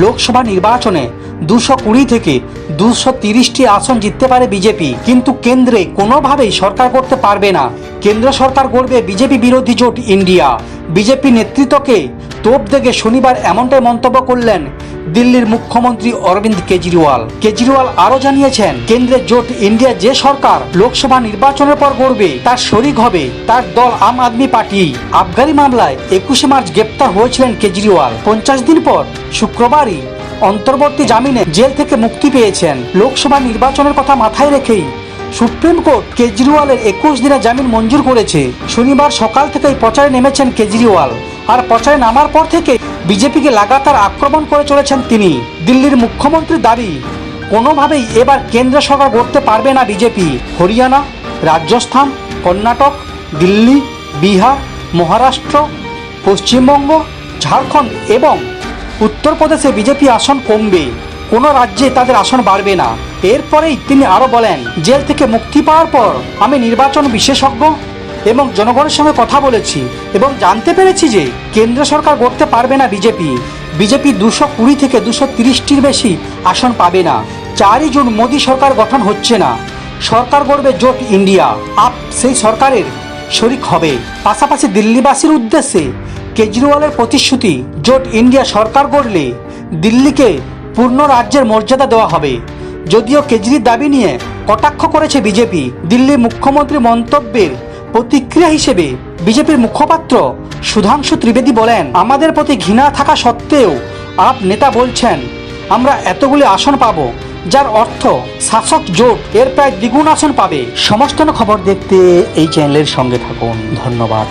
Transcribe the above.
লোকসভা নির্বাচনে 220 থেকে 230টি আসন জিততে পারে বিজেপি, কিন্তু কেন্দ্রে কোনোভাবেই সরকার করতে পারবে না। কেন্দ্র সরকার গড়বে বিজেপি বিরোধী জোট ইন্ডিয়া। বিজেপি নেতৃত্বকে তোপ দেগে শনিবার এমনটাই মন্তব্য করলেন দিল্লির মুখ্যমন্ত্রী অরবিন্দ কেজরিওয়াল। কেজরিওয়াল আরও জানিয়েছেন, কেন্দ্রের জোট ইন্ডিয়া যে সরকার লোকসভা নির্বাচনের পর গড়বে তার শরিক হবে তার দল আম আদমি পার্টি। আবগারি মামলায় 21 মার্চ গ্রেপ্তার হয়েছিলেন কেজরিওয়াল। 50 দিন পর শুক্রবারই অন্তর্বর্তী জামিনে জেল থেকে মুক্তি পেয়েছেন। লোকসভা নির্বাচনের কথা মাথায় রেখেই সুপ্রিম কোর্ট কেজরিওয়ালের 21 দিনের জামিন মঞ্জুর করেছে। শনিবার সকাল থেকেই প্রচারে নেমেছেন কেজরিওয়াল, আর প্রচারে নামার পর থেকে বিজেপিকে লাগাতার আক্রমণ করে চলেছেন তিনি। দিল্লির মুখ্যমন্ত্রীর দাবি, কোনোভাবেই এবার কেন্দ্র সরকার গড়তে পারবে না বিজেপি। হরিয়ানা, রাজস্থান, কর্ণাটক, দিল্লি, বিহার, মহারাষ্ট্র, পশ্চিমবঙ্গ, ঝাড়খণ্ড এবং উত্তরপ্রদেশে বিজেপি আসন কমবে, কোনো রাজ্যে তাদের আসন বাড়বে না। এরপরেই তিনি আরও বলেন, জেল থেকে মুক্তি পাওয়ার পর আমি নির্বাচন বিশেষজ্ঞ এবং জনগণের সঙ্গে কথা বলেছি এবং জানতে পেরেছি যে কেন্দ্র সরকার গড়তে পারবে না বিজেপি। বিজেপি 220 থেকে 230টির বেশি আসন পাবে না। 4ই জুন মোদী সরকার গঠন হচ্ছে না, সরকার গড়বে জোট ইন্ডিয়া। আপ সেই সরকারের শরিক হবে। পাশাপাশি দিল্লিবাসীর উদ্দেশ্যে কেজরিওয়ালের প্রতিশ্রুতি, জোট ইন্ডিয়া সরকার গড়লে দিল্লিকে পূর্ণ রাজ্যের মর্যাদা দেওয়া হবে। যদিও কেজরির দাবি নিয়ে কটাক্ষ করেছে বিজেপি। দিল্লির মুখ্যমন্ত্রী মন্তব্যের প্রতিক্রিয়া হিসেবে বিজেপির মুখপাত্র সুধাংশু ত্রিবেদী বলেন, আমাদের প্রতি ঘৃণা থাকা সত্ত্বেও আপ নেতা বলছেন আমরা এতগুলি আসন পাবো, যার অর্থ শাসক জোট এর প্রায় দ্বিগুণ আসন পাবে। সমস্ত খবর দেখতে এই চ্যানেলের সঙ্গে থাকুন। ধন্যবাদ।